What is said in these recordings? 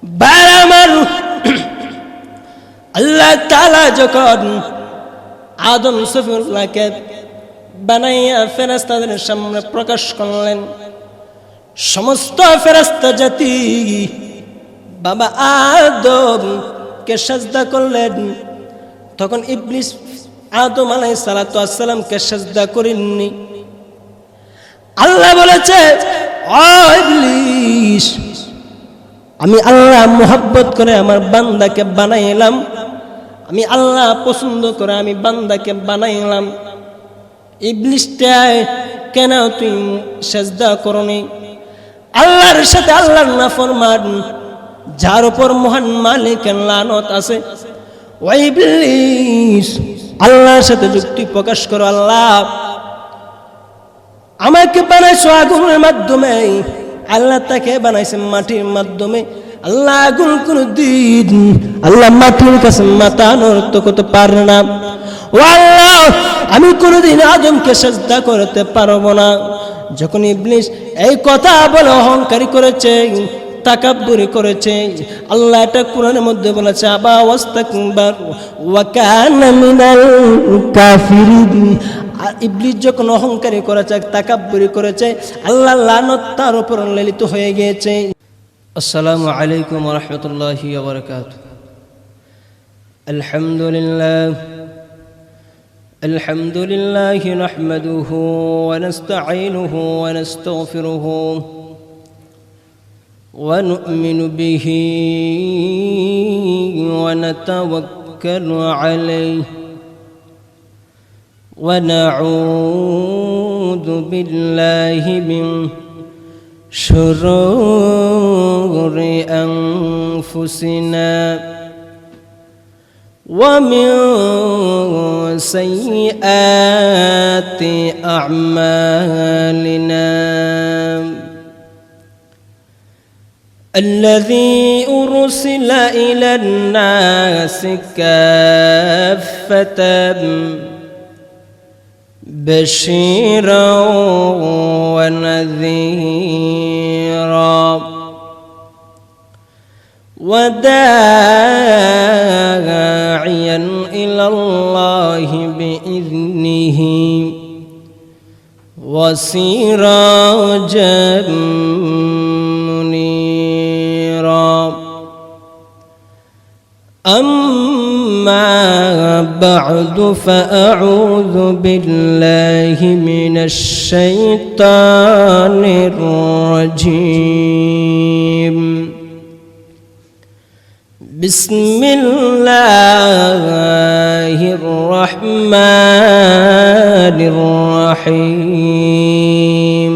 বারামার আল্লাহ তাআলা যখন আদম সফিউল্লাহকে বানাইয়া ফেরেশতাদের সামনে প্রকাশ করলেন, সমস্ত ফেরেশতা জাতি বাবা আদমকে সাজদা করলেন। তখন ইবলিস আদম আলাইহিস সালাতু ওয়াস সালামকে সাজদা করেননি। আল্লাহ বলেছে, ও ইবলিস, আমি আল্লাহ মুহাব্বত করে আমার বান্দাকে বানাইলাম, আমি আল্লাহ পছন্দ করে আমি বান্দাকে বানাইলাম। ইবলিসটা কেন তুই সাজদা করনি? আল্লাহর সাথে আল্লাহর নাফরমান, যার উপর মহান মালিকের লানত আছে, ও ইবলিস, আল্লাহর সাথে যুক্তি প্রকাশ করো। আল্লাহ আমাকে বানাইছো আগুনের মাধ্যমে, আল্লাহ তাকে বানাইছেন মাটির মাধ্যমে। আল্লাহ আগুন কোনদিন আল্লাহ মাটির কাছে মাথা নত করতে পারে না। ও আল্লাহ, আমি কোনদিন আদমকে সাজদা করতে পারবো না। যখন ইবলিস এই কথা বলে অহংকারী করেছে, তাকাব্বুরি করেছে, আল্লাহ এটা কোরআনের মধ্যে বলেছে, আবা ওয়াস্তাকবার ওয়া কানা মিনাল কাফিরিন। আর ইবলিস যখন অহংকারী করেছে, তাকাব্বুরি করেছে, আল্লাহর লানত তার উপর লালিত হয়ে গিয়েছে। আসসালামু আলাইকুম ওয়া রাহমাতুল্লাহি ওয়া বারাকাতুহু। আলহামদুলিল্লাহ নাহমাদুহু ওয়া নাস্তাঈনুহু ওয়া নাস্তাগফিরুহু ওয়া নু'মিনু বিহি ওয়া নাতাওয়াক্কালু আলাইহি ওয়া নাউযু বিল্লাহি মিন শুরুরি আনফুসিনা ওয়া মিন সাইয়্যাতি আ'মালিনা। الذي أرسل إلى الناس كافة بشيرا ونذيرا وداعيا إلى الله بإذنه وسراجا منيرا. أما بعد فأعوذ بالله من الشيطان الرجيم. بسم الله الرحمن الرحيم.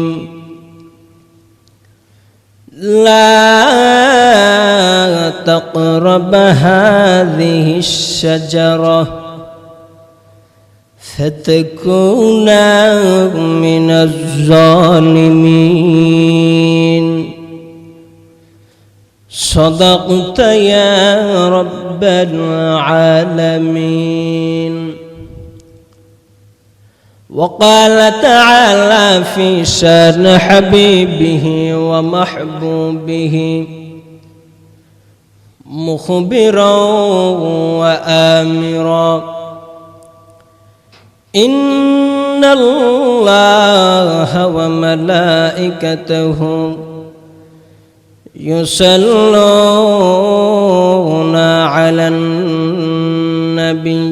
لا تقرب هذه الشجرة فتكونا من الظالمين. صدقت يا رب العالمين. وقال تعالى في شأن حبيبه ومحبوبه مخبرا وآمرا: إن الله وملائكته يصلون على النبي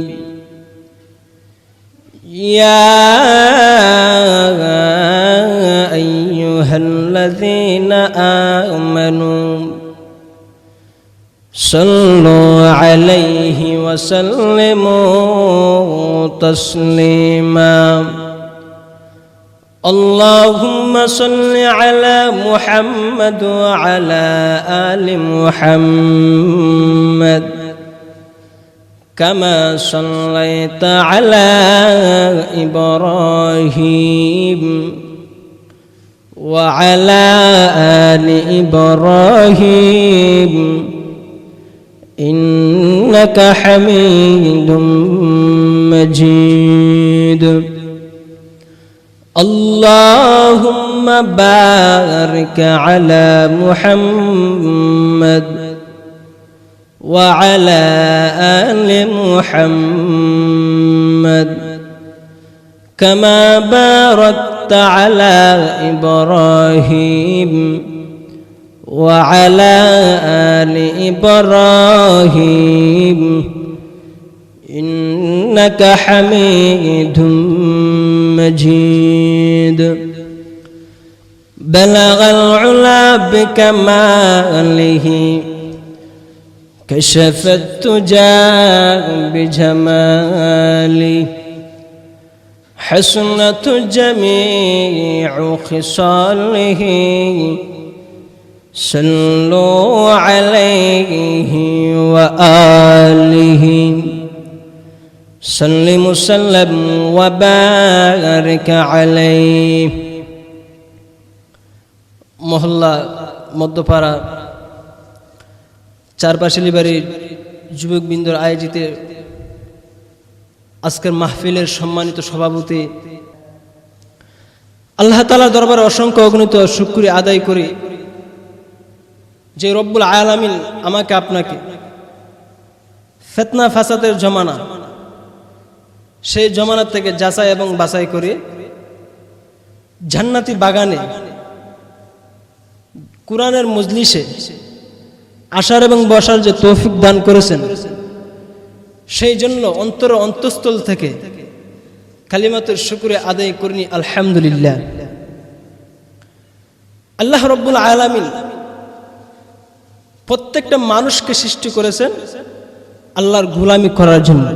يا أيها الذين آمنوا صلوا عليه وسلموا تسليما. اللهم صل على محمد وعلى آل محمد كما صليت على إبراهيم وعلى آل إبراهيم إنك حميد مجيد. اللهم بارك على محمد وعلى آل محمد كما باركت على إبراهيم وعلى آل إبراهيم إنك حميد مجيد بلغ العلا بكماله كشف التجى بجماله حسنت جميع خصاله صلوا عليه وآله صل وسلم وبارك عليه মহল্লা মধ্যপাড়া চারপাশালি বাড়ির যুবকবৃন্দর আয়োজিত আজকের মাহফিলের সম্মানিত সভাপতি আল্লাহ তাআলার দরবারে অসংখ্য অগণিত শুকরিয়া আদায় করি যে রব্বুল আলামিন আমাকে আপনাকে ফিতনা ফাসাদের জমানা সেই জমানা থেকে যাচাই এবং বাছাই করে জান্নাতি বাগানে কুরআনের মজলিসে আসার এবং বসার যে তৌফিক দান করেছেন সেই জন্য অন্তঃস্থল থেকে কালিমাতুর শুকরিয়া আদায় করি আলহামদুলিল্লাহ। আল্লাহ রব্বুল আলামিন প্রত্যেকটা মানুষকে সৃষ্টি করেছেন আল্লাহর গোলামি করার জন্য,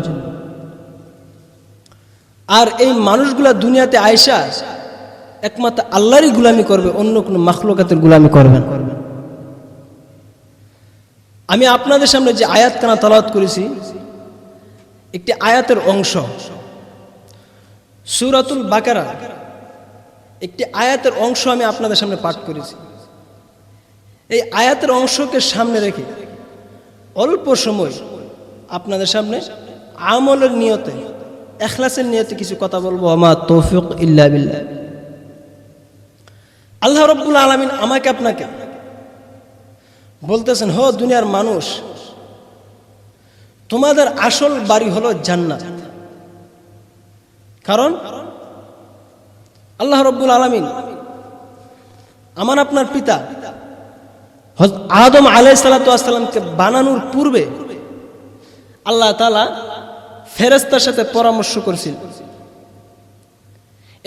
আর এই মানুষগুলা দুনিয়াতে আয়েশা একমাত্র আল্লাহরই গোলামি করবে, অন্য কোনো মাখলুকাতের গোলামি করবে না। আমি আপনাদের সামনে যে আয়াত কানা তেলাওয়াত করেছি একটি আয়াতের অংশ, সূরাতুল বাকারা একটি আয়াতের অংশ আমি আপনাদের সামনে পাঠ করেছি। এই আয়াতের অংশকে সামনে রেখে অল্প সময় আপনাদের সামনে আমলের নিয়তে, ইখলাসের নিয়তে কিছু কথা বলবো। আমা তৌফিক ইল্লা বিল্লাহ। আল্লাহ রাব্বুল আলামিন আমাকে আপনাকে বলতেছেন, হো দুনিয়ার মানুষ, তোমাদের আসল বাড়ি হলো জান্নাত। কারণ আল্লাহ রাব্বুল আলামিন আমার আপনার পিতা হযরত আদম আলাইহিস সালাতু ওয়াস সালামকে বানানোর পূর্বে আল্লাহ তাআলা ফেরেশতার সাথে পরামর্শ করেছিল।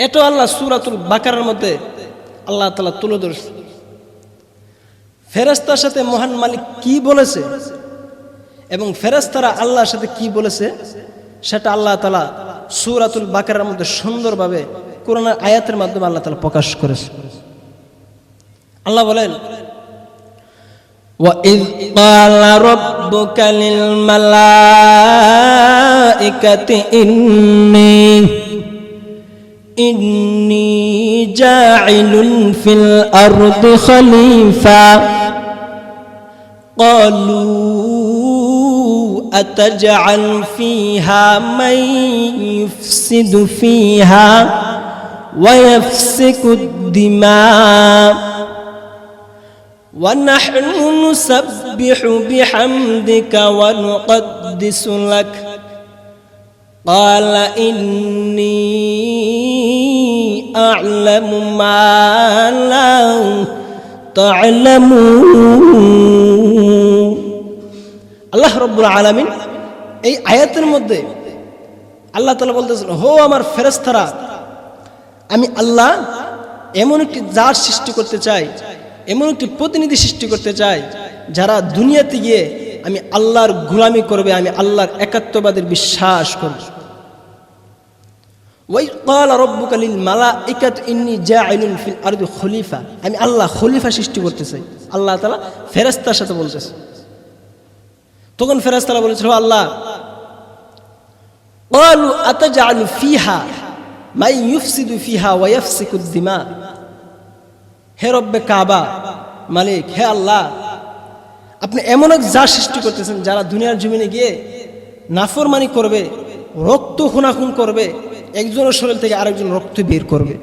এটা আল্লাহ সূরাতুল বাকারার মধ্যে আল্লাহ তাআলা তুলে ধরেছে। ফেরেশতার সাথে মহান মালিক কি বলেছে এবং ফেরেশতারা আল্লাহর সাথে কি বলেছে সেটা আল্লাহ তাআলা সূরাতুল বাকারার মধ্যে সুন্দরভাবে কোরআনের আয়াতের মাধ্যমে আল্লাহ তাআলা প্রকাশ করেছে। আল্লাহ বলেন, وَإِذْ قَالَ رَبُّكَ لِلْمَلَائِكَةِ إِنِّي جَاعِلٌ فِي الْأَرْضِ خَلِيفَةً قَالُوا أَتَجْعَلُ فِيهَا مَن يُفْسِدُ فِيهَا وَيَسْفِكُ الدِّمَاءَ وَنَحْنُ نُسَبِّحُ بِحَمْدِكَ وَنُقَدِّسُ لَكَ قَالَ إِنِّي أَعْلَمُ مَا لَا تَعْلَمُونَ। আল্লাহ রাব্বুল আলামিন এই আয়াতের মধ্যে আল্লাহ তাআলা বলতেছেন, হো আমার ফেরেশতারা, আমি আল্লাহ এমন একটি জাত সৃষ্টি করতে চাই, এমন একটি প্রতিনিধি সৃষ্টি করতে চাই যারা দুনিয়াতে গিয়ে আমি আল্লাহর গোলামি করবে, আমি আল্লাহর একাত্মবাদের বিশ্বাস করব। ওয়াই ক্বালা রাব্বুকা লিল মালাইকাতি ইন্নী জাইলুন ফিল আরদি খলিফা, আমি আল্লাহ খলিফা সৃষ্টি করতে চাই। আল্লাহ তাআলা ফেরেশতার সাথে বলতেছে। তখন ফেরেশতারা বলেছিল, আল্লাহ, ক্বালু আতাজআলু ফিহা মান ইউফসিদু ফিহা ওয়া ইয়াফসিকুদ দিমা। হে রব্বে কাবা, মালিক, হে আল্লাহ, আপনি এমন এক জাত সৃষ্টি করতেছেন যারা দুনিয়ার জমিনে গিয়ে নাফরমানি করবে, রক্ত খুনাখুন করবে, একজনের শরীর থেকে আরেকজন রক্ত বের করবে।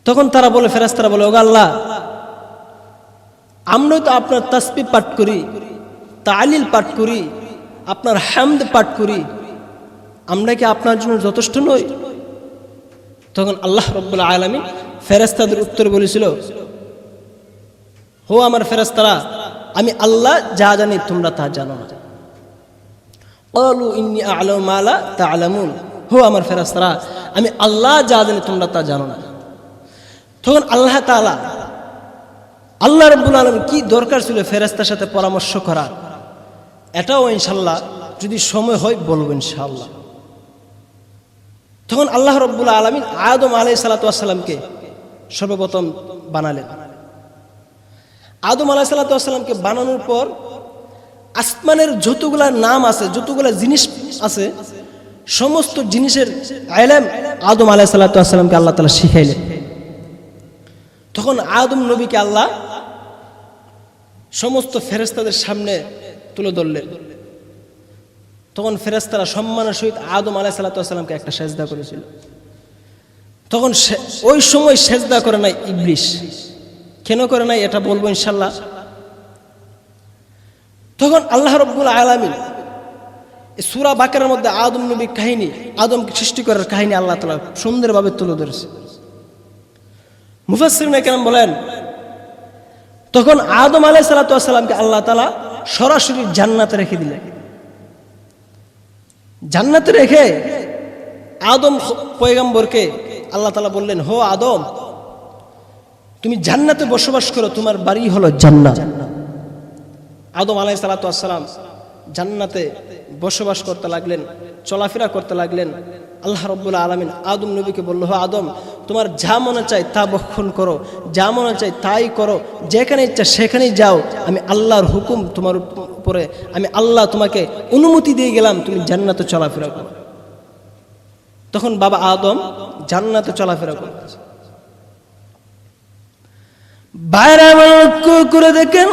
তখন তারা বলে, ফেরেশতারা বলে, ওগো আল্লাহ, আমরা তো আপনার তাসবিহ পাঠ করি, তালিল পাঠ করি, আপনার হামদ পাঠ করি, আমরা কি আপনার জন্য যথেষ্ট নই? তখন আল্লাহ রাব্বুল আলামিন ফেরেশতাদের উত্তর বলেছিল, হো আমার ফেরেশতারা, আমি আল্লাহ যা জানি তোমরা তা জানো না। ক্বালু ইন্নী আ'লামু মা লা তা'লামুন, হো আমার ফেরেশতারা, আমি আল্লাহ যা জানি তোমরা তা জানো না। তখন আল্লাহ তাআলা, আল্লাহ রাব্বুল আলামিন কি দরকার ছিল ফেরেশতার সাথে পরামর্শ করা, এটাও ইনশাআল্লাহ যদি সময় হয় বলবো ইনশাআল্লাহ। তখন আল্লাহ রাব্বুল আলামিন আদম আলাইহিস সালাতু ওয়াস সালামকে সর্বপ্রথম বানালেন। আদম আলাইহিস সালাতু ওয়াস সালামকে বানানোর পর আসমানের যতগুলা নাম আছে, যতগুলা জিনিস আছে, সমস্ত জিনিসের ইলম আদম আলাইহিস সালাতু ওয়াস সালামকে আল্লাহ তাআলা শিখাইলেন। তখন আদম নবীকে আল্লাহ সমস্ত ফেরেশতাদের সামনে তুলে ধরলেন। তখন ফেরেশতারা সম্মানের সহিত আদম আলাইহিস সালাতু ওয়াস সালামকে একটা সেজদা করেছিল। তখন ওই সময় সেজদা করে নাই ইবলিস। কেন করে নাই এটা বলবো ইনশাআল্লাহ। তখন আল্লাহ রাব্বুল আলামিন সূরা বাকারার মধ্যে আদম নবীর কাহিনী, আদমকে সৃষ্টি করার কাহিনী আল্লাহ তাআলা সুন্দরভাবে তুলে ধরেছে। মুফাসসিরিন কেরাম বলেন, তখন আদম আলাইহিস সালাতু ওয়াস সালামকে আল্লাহ তাআলা সরাসরি জান্নাতে রেখে দিলেন। জান্নাতে রেখে আদম পয়গম্বরকে আল্লাহ তাআলা বললেন, হো আদম, তুমি জান্নাতে বসবাস করো, তোমার বাড়ি হলো জান্নাত। আদম আলাইহিস সালাতু ওয়াস সালাম জান্নাতে বসবাস করতে লাগলেন, চলাফেরা করতে লাগলেন। আল্লাহ রাব্বুল আলামিন আদম নবীকে বলল, হো আদম, তোমার যা মনে চায় তা ভক্ষণ করো, যা মনে চায় তাই করো, যেখানে ইচ্ছা সেখানেই যাও, আমি আল্লাহর হুকুম তোমার উপরে, আমি আল্লাহ তোমাকে অনুমতি দিয়ে গেলাম, তুমি জান্নাতে চলাফেরা করো। তখন বাবা আদম জান্নাতে চলাফেরা করতেছে। বাইরে করে দেখেন,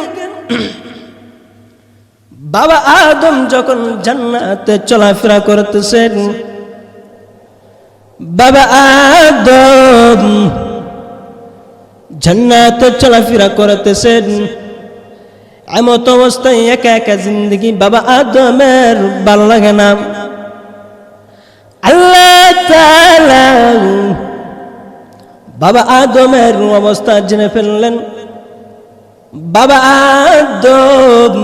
বাবা আদম যখন জান্নাতে চলাফেরা করতেছেন, বাবা আদম জান্নাতে চলাফেরা করতেছেন, এমত অবস্থায় একা একা জিন্দগি বাবা আদমের ভালো লাগে না। আল্লাহ তাআলা বাবা আদমের অবস্থা জেনে ফেললেন। বাবা আদম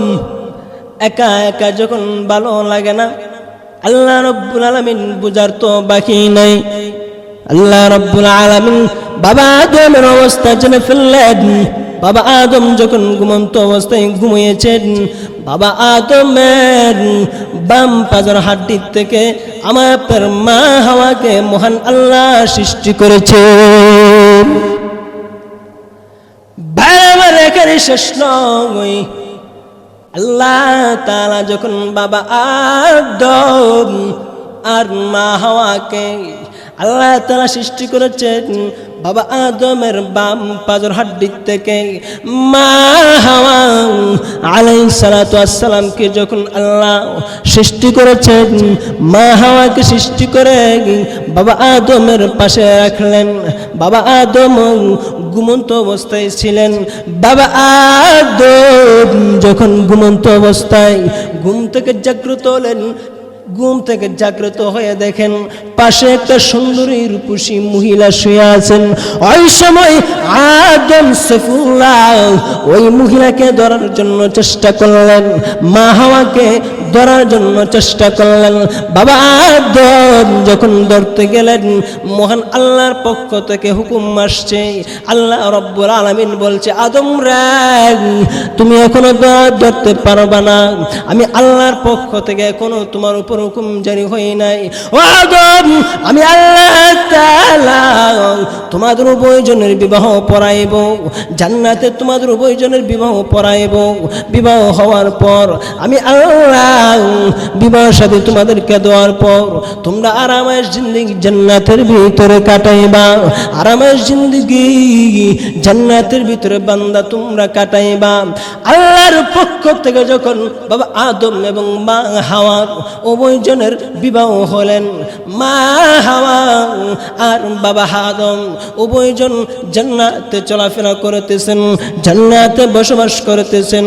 একা একা যখন ভালো লাগে না, আল্লাহ রাব্বুল আলামিন বুঝার তো বাকি নাই। আল্লাহ রাব্বুল আলামিন বাবা আদমের অবস্থা জেনে ফেললেন। বাবা আদম যখন ঘুমন্ত অবস্থায় ঘুমিয়েছেন, বাবা আদমের বাম পাজর হাড্ডির থেকে আমার আপনার মা হাওয়াকে মহান আল্লাহ সৃষ্টি করেছে। বারবার এখানে শেষ নয়, আল্লাহ তাআলা যখন বাবা আদম আর মা হাওয়াকে আল্লাহ তাআলা সৃষ্টি করেছেন, বাবা আদমের বাম পাজর হাড্ডির থেকে মা হাওয়া আলাইহিস সালাতু ওয়াস সালামকে যখন আল্লাহ সৃষ্টি করেছেন, মা হাওয়াকে সৃষ্টি করে বাবা আদমের পাশে রাখলেন। বাবা আদম ঘুমন্ত অবস্থায় ছিলেন। বাবা আদম যখন ঘুমন্ত অবস্থায় ঘুম থেকে জাগ্রত হলেন, ঘুম থেকে জাগ্রত হয়ে দেখেন পাশে একটা সুন্দরী রূপসী মহিলা শুয়ে আছেন। ওই সময় আদম সফুল্লাহ ওই মহিলাকে ধরার জন্য চেষ্টা করলেন, মা হাওয়াকে ধরার জন্য চেষ্টা করলেন। বাবা আদম যখন ধরতে গেলেন, মহান আল্লাহর পক্ষ থেকে হুকুম আসছে। আল্লাহ রাব্বুল আলামিন বলছে, আদম রে, তুমি এখনো ধরতে পারবা না, আমি আল্লাহর পক্ষ থেকে এখনো তোমার উপর হুকুম জারি হয় নাই। ও আদম, আমি আল্লাহ তাআলা তোমাদের উভয়জনের বিবাহ পড়াইব, জান্নাতে তোমাদের উভয়জনের বিবাহ পড়াইব। বিবাহ হওয়ার পর আমি আল্লাহ বিবাহ সাথে তোমাদেরকে দেওয়ার পর তোমরা আরামের জিন্দেগি জান্নাতের ভিতরে কাটাইবা, আরামের জিন্দেগি জান্নাতের ভিতরে বান্দা তোমরা কাটাইবা। আল্লাহর পক্ষ থেকে যখন বাবা আদম এবং মা হাওয়া উভয়জনের বিবাহ হলেন, মা হাওয়া আর বাবা আদম উভয়জন জান্নাতে চলাফেরা করতেছেন, জান্নাতে বসবাস করতেছেন।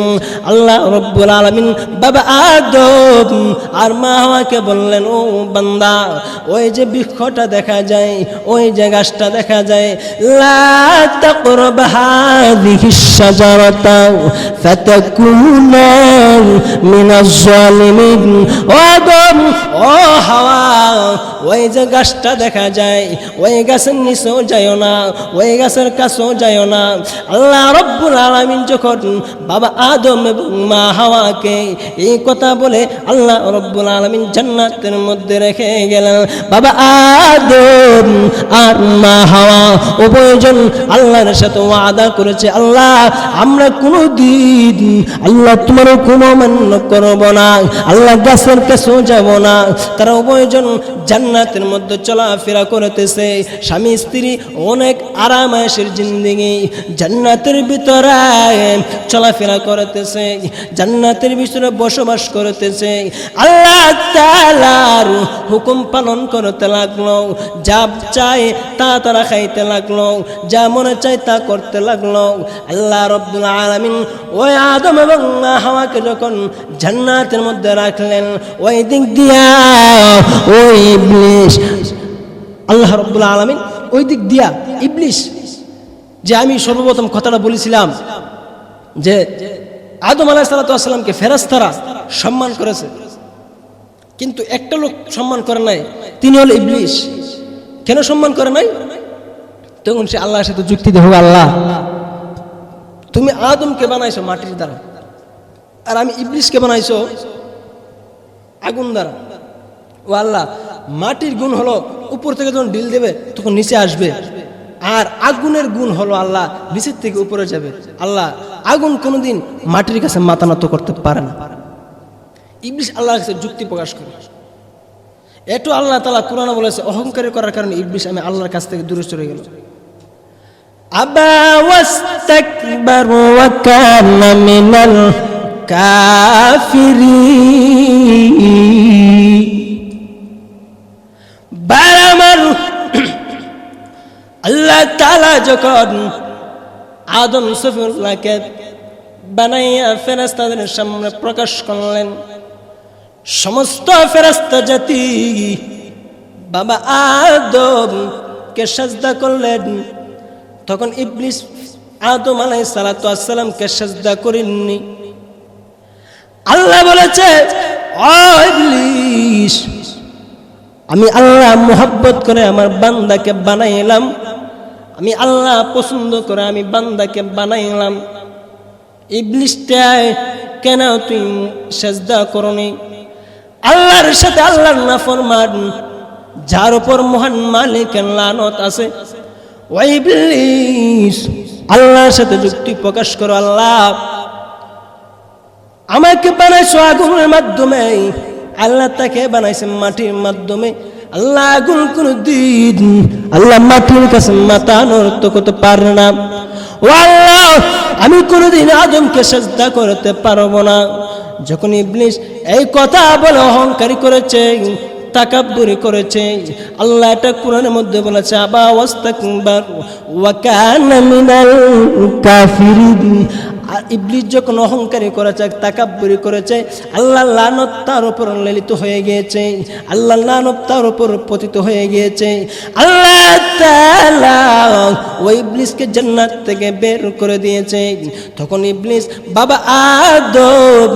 আল্লাহ রাব্বুল আলামিন বাবা আদম আর মা হাওয়াকে বললেন, ও বান্দা, ওই যে বৃক্ষটা দেখা যায়, ওই যে গাছটা দেখা যায়, লা তাকরাব হাযিহিশ শাজারাতা ফাতাকুনা মিনাজ জালিমিন। ও আদম, ও হাওয়া, ওই যে গাছটা দেখা যায়, ওই গাছের নিচেও যাইও না, ওই গাছের কাছেও যাইও না। আল্লাহ রাব্বুল আলামিন যখন বাবা আদম এবং মা হাওয়াকে এই কথা বলে আল্লাহ রাব্বুল আলামিন জান্নাতের মধ্যে রেখে গেলেন, বাবা আদম আর মা হাওয়া উভয়জন আল্লাহর সাথে ওয়াদা করেছে, আল্লাহ আমরা কোনোদিন আল্লাহ তোমার কোনো অমান্য করব না, আল্লাহ গাছের কাছেও যাব না। তারা উভয়জন জান্নাতের মধ্যে চলাফেরা করতেছে, স্বামী স্ত্রী অনেক আরামায়েশের জিন্দেগি জান্নাতের ভিতরে চলাফেরা করতেছে, জান্নাতের ভিতরে বসবাস করতেছে। আল্লাহ তাআলার হুকুম পালন করতে লাগলো, যা চায় তা তারা খাইতে লাগলো, যা মনে চায় তা করতে লাগলো। আল্লাহ রাব্বুল আলামিন ওই আদম এবং হাওয়াকে যখন জান্নাতের মধ্যে রাখলেন, ওই দিক দিয়া ওই ইবলিস, আল্লাহ রাব্বুল আলামিন ওই দিক দিয়া ইবলিস, যে আমি সর্বপ্রথম কথাটা বলেছিলাম যে আদম আলাইহিস সালামকে ফেরেশতারা সম্মান করেছে, কিন্তু একটা লোক সম্মান করে নাই, তিনি হলো ইবলিস। কেন সম্মান করে নাই? তখন সে আল্লাহর সাথে যুক্তি দেহ, আল্লাহ তুমি আদমকে বানাইছো মাটির দ্বারা, আর আমি ইবলিসকে বানাইছো আগুন দ্বারা। ও আল্লাহ, মাটির গুণ হলো উপর থেকে যখন ঢিল দেবে তখন নিচে আসবে, আর আগুনের গুণ হলো আল্লাহ নিচের থেকে উপরে যাবে। আল্লাহ, আগুন কোনোদিন মাটির কাছে মাথা নত করতে পারে না। ইবলিস আল্লাহর কাছে যুক্তি প্রকাশ করে। এটো আল্লাহ তাআলা কুরআনে বলেছে, অহংকার করার কারণে ইবলিস আমি আল্লাহর কাছ থেকে দূরে সরে গেল। আবা ওয়াস্তাকবার ওয়া কানা মিনাল কাফিরিন। বারামার আল্লাহ তাআলা যখন আদম সফিউল্লাহকে বানাইয়া ফেরেশতাদের সামনে প্রকাশ করলেন, সমস্ত ফেরেশতা জাতি বাবা আদমকে সাজদা করলেন, তখন ইবলিস আদম আলাইহিস সালাতু ওয়াস সালামকে সাজদা করেননি। আল্লাহ বলেছে, ও ইবলিস, আমি আল্লাহ মুহাব্বত করে আমার বান্দাকে বানাইলাম, আমি আল্লাহ পছন্দ করে আমি বান্দাকে বানাইলাম, ইবলিসটা কেন তুই সাজদা করনি? আল্লাহর সাথে আল্লাহর নাফরমান, যার উপর মহান মালিকের লানত আছে, ও ইবলিস আল্লাহর সাথে যুক্তি প্রকাশ করো, আল্লাহ আমাকে বানাইছো আগুনের মাধ্যমে, আল্লাহ তাকে বানাইছে মাটির মাধ্যমে। আল্লাহ আগুন কোনদিন আল্লাহ মাটির কাছে মাথা নত করতে পারে না। ও আল্লাহ, আমি কোনদিন আদমকে সাজদা করতে পারবো না। যখন ইবলিস এই কথা বলে অহংকারী করেছে, তাকাব্বুরি করেছে, আল্লাহ এটা কোরআনের মধ্যে বলেছে, আবা ওয়াস্তাকবার ওয়া কানা মিনাল কাফিরিন। আর ইবলিস যখন অহংকারী করেছে, তাকাব্বুরি করেছে, আল্লাহর লানত তার উপর লালিত হয়ে গিয়েছে, আল্লাহর লানত তার উপর পতিত হয়ে গিয়েছে। আল্লাহ তাআলা ওই ইবলিসকে জান্নাত থেকে বের করে দিয়েছে। তখন ইবলিস বাবা আদম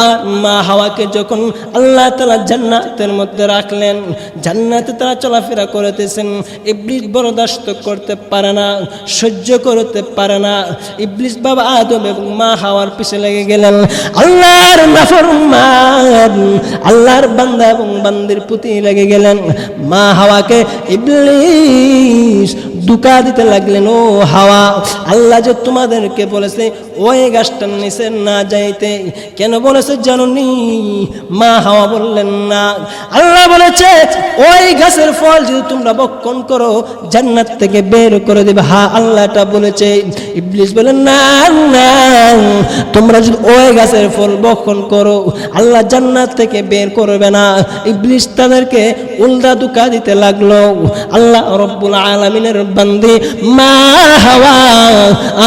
আর মা হাওয়াকে যখন আল্লাহ তাআলা জান্নাতের মধ্যে রাখলেন, জান্নাতে তারা চলাফেরা করতেছেন, ইবলিস বরদাস্ত করতে পারে না, সহ্য করতে পারে না। ইবলিস বাবা আদম এবং মা হাওয়ার পিছে লেগে গেলেন, আল্লাহর নাফরমান, আল্লাহর বান্দা এবং বান্দির প্রতি লেগে গেলেন। মা হাওয়াকে ইবলিস দুকা দিতে লাগলেন, ও হাওয়া, আল্লাহ যে তোমাদেরকে বলেছে ওই গাছটার নিচে না যাইতে, কেন বলেছে জানোনি? মা হাওয়া বললেন না। আল্লাহ বলেছে ওই গাছের ফল যদি তোমরা ভক্ষণ করো জান্নাত থেকে বের করে দেবে। হ্যাঁ, আল্লাহ এটা বলেছে। ইবলিস বলেন না না, তোমরা যদি ওই গাছের ফল ভক্ষণ করো আল্লাহ জান্নাত থেকে বের করবে না। ইবলিস তাদেরকে উল্টা দুকা দিতে লাগলো। আল্লাহ রব্বুল আলামিনের বান্দি মা হাওয়া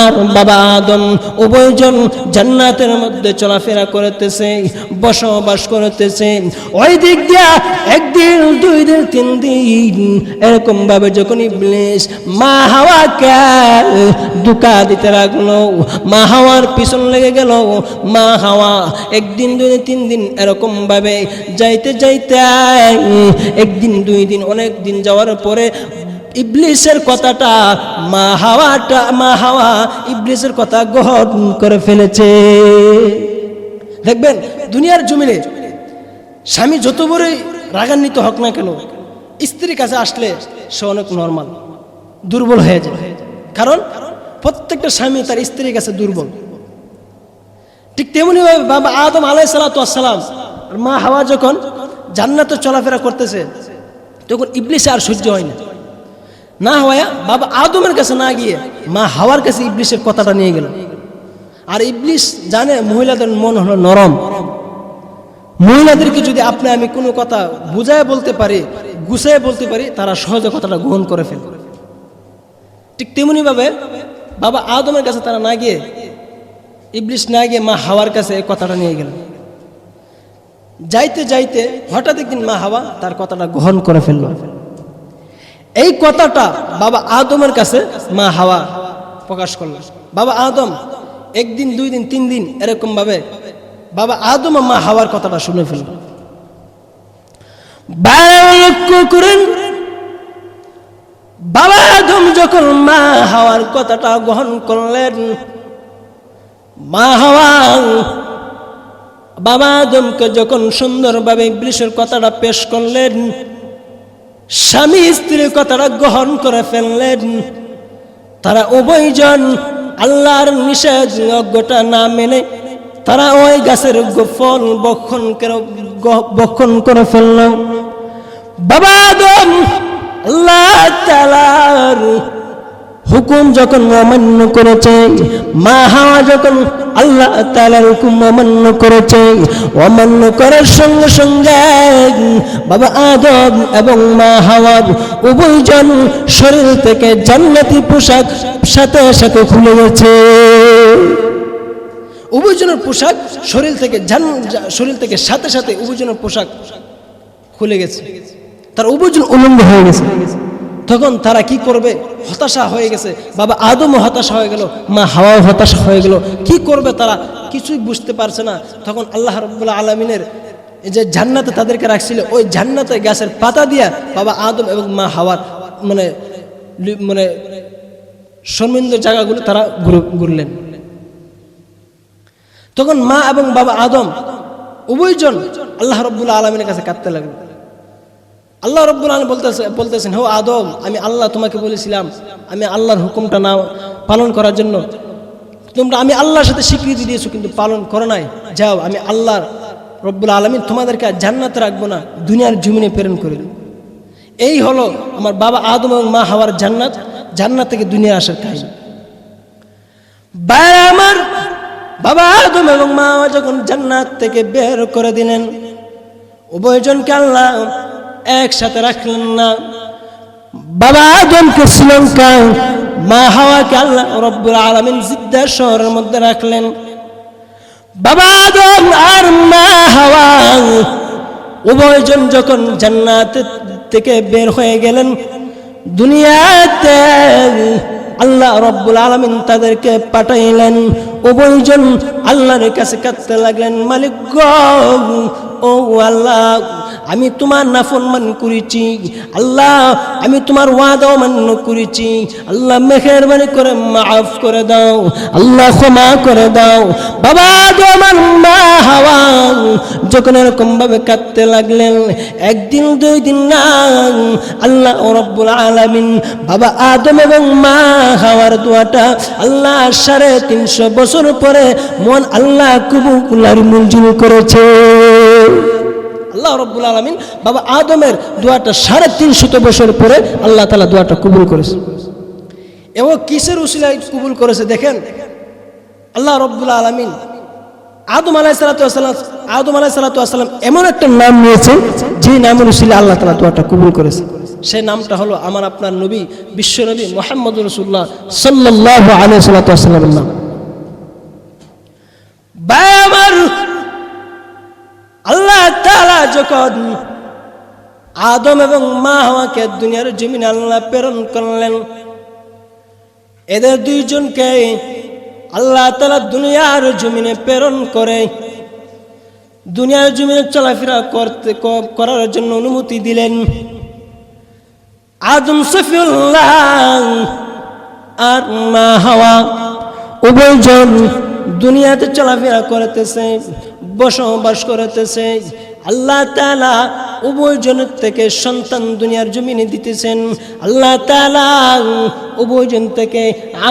আর বাবা আদম উভয়জন জান্নাতের মধ্যে চলাফেরা করতেছে, বসবাস করতেছে। ওই দিক দিয়া একদিন, দুই দিন, তিন দিন এরকম ভাবে যখন ইবলিস মা হাওয়াকে দুকা দিতে লাগলো, মা হাওয়ার পিছন লেগে গেল। মা হাওয়া একদিন, দুই দিন, তিন দিন এরকম ভাবে যাইতে যাইতে একদিন, দুই দিন, অনেক দিন যাওয়ার পরে ইবলিসের কথাটা মা হাওয়া ইবলিসের কথা গ্রহণ করে ফেলেছে। দেখবেন দুনিয়ার জমিনে স্বামী যত বড়ই রাগান্বিত হোক না কেন, স্ত্রীর কাছে আসলে সে অনেক নর্মাল, দুর্বল হয়ে যায়। কারণ প্রত্যেকটা স্বামী তার স্ত্রীর কাছে দুর্বল। ঠিক তেমনি ভাবে বাবা আদম আলাইহিস সালাতু ওয়াস সালাম আর মা হাওয়া যখন জান্নাতে চলাফেরা করতেছে তখন ইবলিস আর সহ্য হয় না হয় বাবা আদমের কাছে না গিয়ে মা হাওয়ার কাছে ইবলিসের কথাটা নিয়ে গেল। আর ইবলিস জানে মহিলাদের মন হলো নরম, মহিলাদেরকে যদি আমি কোনো কথা বুঝায় বলতে পারি, গুছিয়ে বলতে পারি, তারা সহজে কথাটা গ্রহণ করে ফেলে। ঠিক তেমনি ভাবে বাবা আদমের কাছে তারা না গিয়ে, ইবলিস না গিয়ে মা হাওয়ার কাছে এই কথাটা নিয়ে গেল। যাইতে যাইতে হঠাৎ একদিন মা হাওয়া তার কথাটা গ্রহণ করে ফেলল। এই কথাটা বাবা আদমের কাছে মা হাওয়া প্রকাশ করল। বাবা আদম একদিন, দুই দিন, তিন দিন এরকম ভাবে বাবা আদম আর মা হাওয়ার কথাটা শুনে ফেলল। লক্ষ্য করেন বাবা আদম যখন মা হাওয়ার কথাটা গ্রহণ করলেন, মা হাওয়া বাবা আদমকে যখন সুন্দরভাবে ইবলিসের কথাটা পেশ করলেন, স্বামী স্ত্রীর কথাটা গ্রহণ করে ফেললেন। তারা উভয়জন আল্লাহর নিষেধ অজ্ঞতা না মেনে তারা ওই গাছের ফল ভক্ষণ করে ফেলল। বাবা আদম আল্লাহ তাআলার হুকুম যখন অমান্য করেছে, মা হাওয়া যখন আল্লাহ তাআলার হুকুম অমান্য করেছে, অমান্য করার সঙ্গে সঙ্গে বাবা আদম এবং মা হাওয়া উভয়জন শরীর থেকে জান্নাতি পোশাক সাথে সাথে খুলে গেছে। উভয়জনের পোশাক শরীর থেকে সাথে সাথে উভয়জনের পোশাক খুলে গেছে, তার উভয়জন উলঙ্গ হয়ে গেছে। তখন তারা কি করবে? হতাশা হয়ে গেছে। বাবা আদমও হতাশা হয়ে গেল, মা হাওয়াও হতাশা হয়ে গেল। কি করবে তারা কিছুই বুঝতে পারছে না। তখন আল্লাহ রাব্বুল আলামিনের যে জান্নাতে তাদেরকে রাখছিল, ওই জান্নাতে গাছের পাতা দিয়া বাবা আদম এবং মা হাওয়ার মানে শর্মিন্দ জায়গাগুলো তারা ঘুরলেন। তখন মা এবং বাবা আদম উভয়জন আল্লাহ রাব্বুল আলামিনের কাছে কাঁদতে লাগলো। আল্লাহ রাব্বুল আলামিন বলতেছেন, হো আদম, আমি আল্লাহ তোমাকে বলেছিলাম আমি আল্লাহর হুকুমটা না পালন করার জন্য, আমি আল্লাহর সাথে স্বীকৃতি দিয়েছো কিন্তু পালন করো নাই। যাও, আমি আল্লাহ রাব্বুল আলামিন তোমাদেরকে জান্নাতে রাখবো না, দুনিয়ার জমিনে প্রেরণ করে দেব। এই হলো আমার বাবা আদম এবং মা হাওয়ার জান্নাত থেকে দুনিয়া আসার কাহিনী। আমার বাবা আদম এবং মা হাওয়া যখন জান্নাত থেকে বের করে দিলেন, উভয়জনকে আল্লাহ একসাথে রাখলেন না। বাবা আদমকে শ্রীলঙ্কা, মা হাওয়াকে আল্লাহ রাব্বুল আলামিন জিদ্দা শহরের মধ্যে রাখলেন। বাবা আদম আর মা হাওয়া উভয়জন যখন জান্নাত থেকে বের হয়ে গেলেন, দুনিয়াতে আল্লাহ রাব্বুল আলামিন তাদেরকে পাঠাইলেন। উভয়জন আল্লাহর কাছে কাঁদতে লাগলেন, মালিক গো, ও আল্লাহ, আমি তোমার নাফরমানি করেছি, আল্লাহ আমি তোমার ওয়াদা অমান্য করেছি, আল্লাহ মেহেরবানি করে মাফ করে দাও, আল্লাহ ক্ষমা করে দাও। বাবা আদম আমার মা হাওয়া যখন এরকম ভাবে কাঁদতে লাগলেন, একদিন দুই দিন না, আল্লাহ রব্বুল আলামিন বাবা আদম এবং মা হাওয়ার দোয়াটা আল্লাহ 350 বছর পরে মন আল্লাহ কবুল মঞ্জুর করেছে। আল্লাহ রব্বুল আলামিন বাবা আদমের দোয়াটা 350 বছর পরে আল্লাহ তাআলা দোয়াটা কবুল করেছে। এবং কিসের উসিলায় কবুল করেছে দেখেন, আল্লাহ রব্বুল আলামিন আদম আলাইহিস সালাতু ওয়াস সালাম এমন একটা নাম নিয়েছে যে নামের উসিলায় আল্লাহ তাআলা দোয়াটা কবুল করেছে। সেই নামটা হলো আমার আপনার নবী, বিশ্ব নবী মুহাম্মদুর রাসূলুল্লাহ সাল্লাল্লাহু আলাইহি ওয়াসাল্লামের নাম। বাবার আল্লাহ তাআলা যখন আদম এবং মা হাওয়াকে দুনিয়ার জমিনে আল্লাহ প্রেরণ করলেন, এদের দুইজনকে আল্লাহ তাআলা দুনিয়ার জমিনে প্রেরণ করে দুনিয়ার জমিনে চলাফেরা করার জন্য অনুমতি দিলেন। আদম সফিউল্লাহ আর মা হাওয়া উভয়জন দুনিয়াতে চলাফেরা করতেছে, বসবাস করতেছে। আল্লাহ তাআলা উভয়জনের থেকে সন্তান দুনিয়ার জমিনে দিতেছেন। আল্লাহ তাআলা উভয়জন থেকে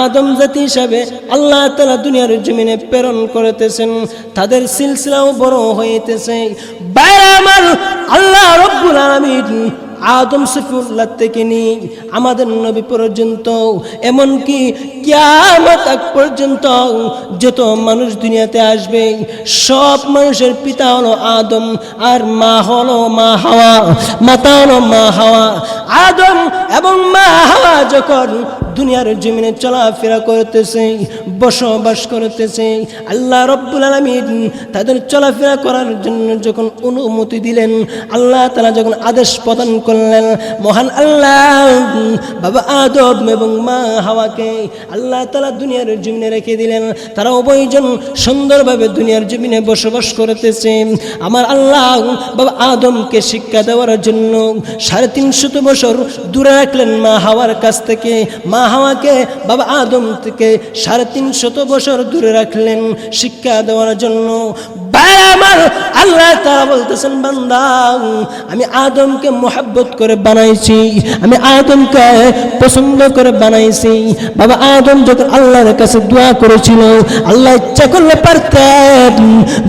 আদম জাতি হিসাবে আল্লাহ তাআলা দুনিয়ার জমিনে প্রেরণ করতেছেন, তাদের সিলসিলাও বড় হইতেছে। বাইরে আমার আল্লাহ রব্বুল আলামিন আদম সফিউল্লাহ থেকে নিয়ে আমাদের নবী পর্যন্ত, এমনকি কিয়ামত আগ পর্যন্ত যত মানুষ দুনিয়াতে আসবে সব মানুষের পিতা হলো আদম আর মা হলো মা হাওয়া, মাতা হলো মা হাওয়া। আদম এবং মা হাওয়া যখন দুনিয়ার জমিনে চলাফেরা করতেছে, বসবাস করতেছে, আল্লাহ রব্বুল আলামিন তাদের চলাফেরা করার জন্য যখন অনুমতি দিলেন, আল্লাহ তাআলা যখন আদেশ প্রদান করলেন, মহান আল্লাহ বাবা আদম এবং মা হাওয়াকে আল্লাহ তাআলা দুনিয়ার জমিনে রেখে দিলেন। তারা উভয়জন সুন্দরভাবে দুনিয়ার জমিনে বসবাস করতেছে। আমার আল্লাহ বাবা আদমকে শিক্ষা দেওয়ার জন্য 350 বছর দূরে রাখলেন মা হাওয়ার কাছ থেকে। মা হাওয়াকে বাবা আদম থেকে 350 বছর দূরে রাখলেন শিক্ষা দেওয়ার জন্য। আমার আল্লাহ তাআলা বলতেছেন, বান্দা আমি আদমকে মোহাব্বত করে বানাইছি, আমি আদমকে পছন্দ করে বানাইছি। বাবা আদম যখন আল্লাহর কাছে দোয়া করেছিল, আল্লাহ ইচ্ছা করলে পারতেন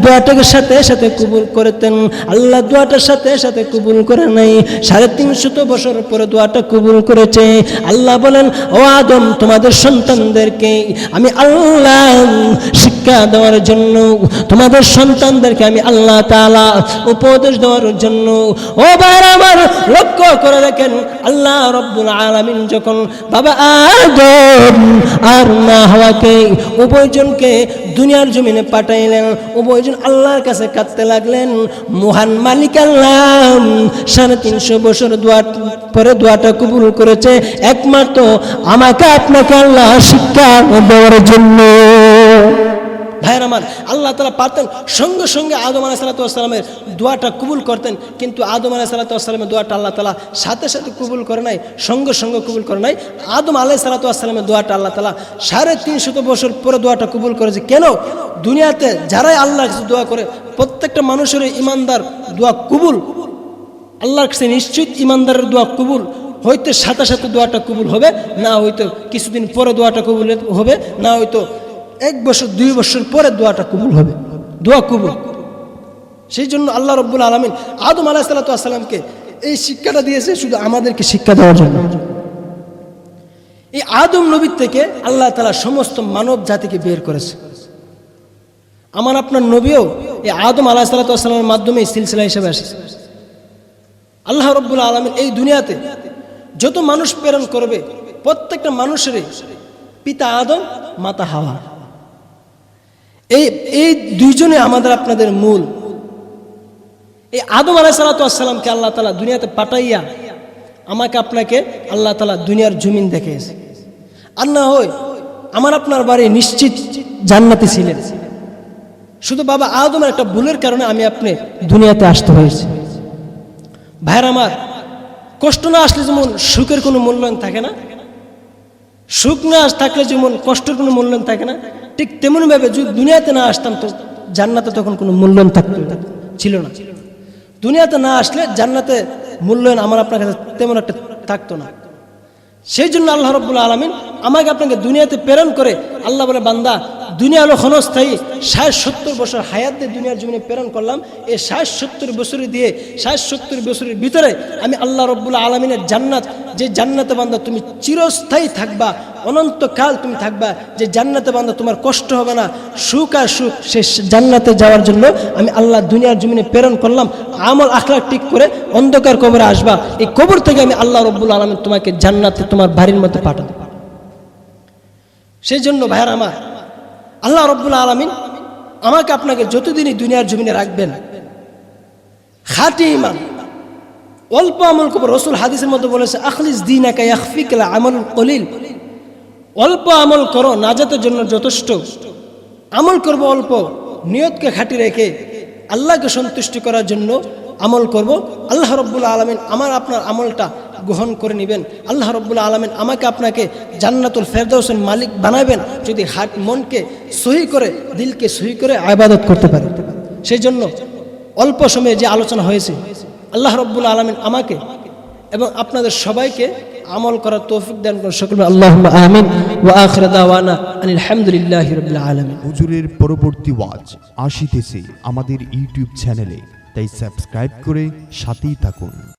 দোয়াটাকে সাথে সাথে কবুল করতেন, আল্লাহ দোয়াটার সাথে সাথে কবুল করে নাই। 350 বছর পরে দোয়াটা কবুল করেছে। আল্লাহ বলেন, ও আদম তোমাদের সন্তানদেরকে আমি আল্লাহ শিক্ষা দেওয়ার জন্য, তোমাদের সন্তানদেরকে আমি আল্লাহ তাআলা উপদেশ দেওয়ার জন্য। ও ভাই আমার লক্ষ্য করে দেখেন, আল্লাহ রব্বুল আলামিন যখন বাবা আদম আর মা হাওয়াকে উভয়জনকে দুনিয়ার জমিনে পাঠাইলেন, উভয়জন আল্লাহর কাছে কাঁদতে লাগলেন। মহান মালিক আল্লাহ 350 বছর দোয়া পরে দোয়াটা কবুল করেছে একমাত্র আমাকে আপনাকে আল্লাহ শিক্ষা দেওয়ার জন্য। ভাইয়ের আমার, আল্লাহ তাআলা পারতেন সঙ্গে সঙ্গে আদম আলাইহিসসালামের দোয়াটা কবুল করতেন, কিন্তু আদম আলাইহিসসালামের দোয়াটা আল্লাহ তাআলা সাথে সাথে কবুল করে নাই, সঙ্গে সঙ্গে কবুল করে নাই। আদম আলাইহিসসালামের দোয়াটা আল্লাহ তাআলা 350 বছর পরে দোয়াটা কবুল করেছে। কেন? দুনিয়াতে যারাই আল্লাহর কাছে দোয়া করে প্রত্যেকটা মানুষের ইমানদার দোয়া কবুল, আল্লাহর কাছে নিশ্চিত ইমানদারের দোয়া কবুল। হয়তো সাথে সাথে দোয়াটা কবুল হবে, না হয়তো কিছুদিন পরে দোয়াটা কবুল হবে, না হয়তো 1 বছর 2 বছর পরে দোয়াটা কবুল হবে, দোয়া কবুল। সেই জন্য আল্লাহ রব্বুল আলামিন আদম আলাইহিসসালামকে এই শিক্ষাটা দিয়েছে শুধু আমাদেরকে শিক্ষা দেওয়ার জন্য। এই আদম নবীর থেকে আল্লাহ তাআলা সমস্ত মানব জাতিকে বের করেছে। আমার আপনার নবীও এই আদম আলাইহিসসালামের মাধ্যমে সিলসিলা হিসেবে এসেছে। আল্লাহ রব্বুল আলামিন এই দুনিয়াতে যত মানুষ প্রেরণ করবে প্রত্যেকটা মানুষের পিতা আদম, মাতা হাওয়া, এই দুইজনে আমাদের আপনাদের মূল। এই আদম আলাইহিসসালামকে আল্লাহ তাআলা দুনিয়াতে পাঠাইয়া আমাকে আপনাকে আল্লাহ তাআলা দুনিয়ার জমিন দেখিয়েছে। আর না হয় আমার আপনার বাড়ি নিশ্চিত জান্নাতে ছিলেন, শুধু বাবা আদমের একটা ভুলের কারণে আমি আপনি দুনিয়াতে আসতে হয়েছে। ভাইয়ের আমার, কষ্ট না আসলে যেমন সুখের কোনো মূল্যায়ন থাকে না, সুখ না থাকলে যেমন কষ্টের কোনো মূল্যায়ন থাকে না, ঠিক তেমনভাবে যদি দুনিয়াতে না আসতাম তো জান্নাতে তখন কোনো মূল্যায়ন ছিল না। দুনিয়াতে না আসলে জান্নাতে মূল্যায়ন আমার আপনার কাছে তেমন একটা থাকতো না। সেই জন্য আল্লাহ রাব্বুল আলামিন আমাকে আপনাকে দুনিয়াতে প্রেরণ করে আল্লাহ বলে, বান্দা দুনিয়া হলো ক্ষণস্থায়ী, 60-70 বছর হায়াত দিয়ে দুনিয়ার জমিনে প্রেরণ করলাম। এই 60-70 বছর দিয়ে 60-70 বছরের ভিতরে আমি আল্লাহ রাব্বুল আলামিনের জান্নাত, যে জান্নাতে বান্দা তুমি চিরস্থায়ী থাকবা, অনন্তকাল তুমি থাকবা, যে জান্নাতে বান্দা তোমার কষ্ট হবে না, সুখ আর সুখ, সে জান্নাতে যাওয়ার জন্য আমি আল্লাহ দুনিয়ার জমিনে প্রেরণ করলাম। আমল আখলাক ঠিক করে অন্ধকার কবরে আসবা, এই কবর থেকে আমি আল্লাহ রাব্বুল আলামিন তোমাকে জান্নাতে তোমার বাড়ির মধ্যে পাঠাবো। সেই জন্য ভাইয়ার আমার, আল্লাহ রাব্বুল আলামিন আমাকে আপনাকে যতদিনই দুনিয়ার জমিনে রাখবেন, খাঁটি ঈমান, অল্প আমল করবো। রাসূল হাদিসের মধ্যে বলেছে, আখলিস দীনাকা ইয়াখফিকাল আমালুল কলিল, অল্প আমল করো, নাজাতের জন্য যথেষ্ট। আমল করব অল্প, নিয়তকে খাঁটি রেখে আল্লাহকে সন্তুষ্টি করার জন্য আমল করব। আল্লাহ রাব্বুল আলামিন আমার আপনার আমলটা গ্রহণ করে নেবেন। আল্লাহ রাব্বুল আলামিন আমাকে আপনাকে জান্নাতুল ফেরদাউসের মালিক বানাবেন যদি মনকে সহি করে, দিলকে সহি করে ইবাদত করতে পারে। সেই জন্য অল্প সময়ে যে আলোচনা হয়েছে, আল্লাহ রাব্বুল আলামিন আমাকে এবং আপনাদের সবাইকে আমল করার তৌফিক দান করুন। সকলে আল্লাহুম্মা আমিন। ওয়া আখিরু দাওয়ানা আনিল হামদুলিল্লাহি রাব্বিল আলামিন। হুজুরের পরবর্তী ওয়াজ আসিতেছে আমাদের ইউটিউব চ্যানেলে, তাই সাবস্ক্রাইব করে সাথেই থাকুন।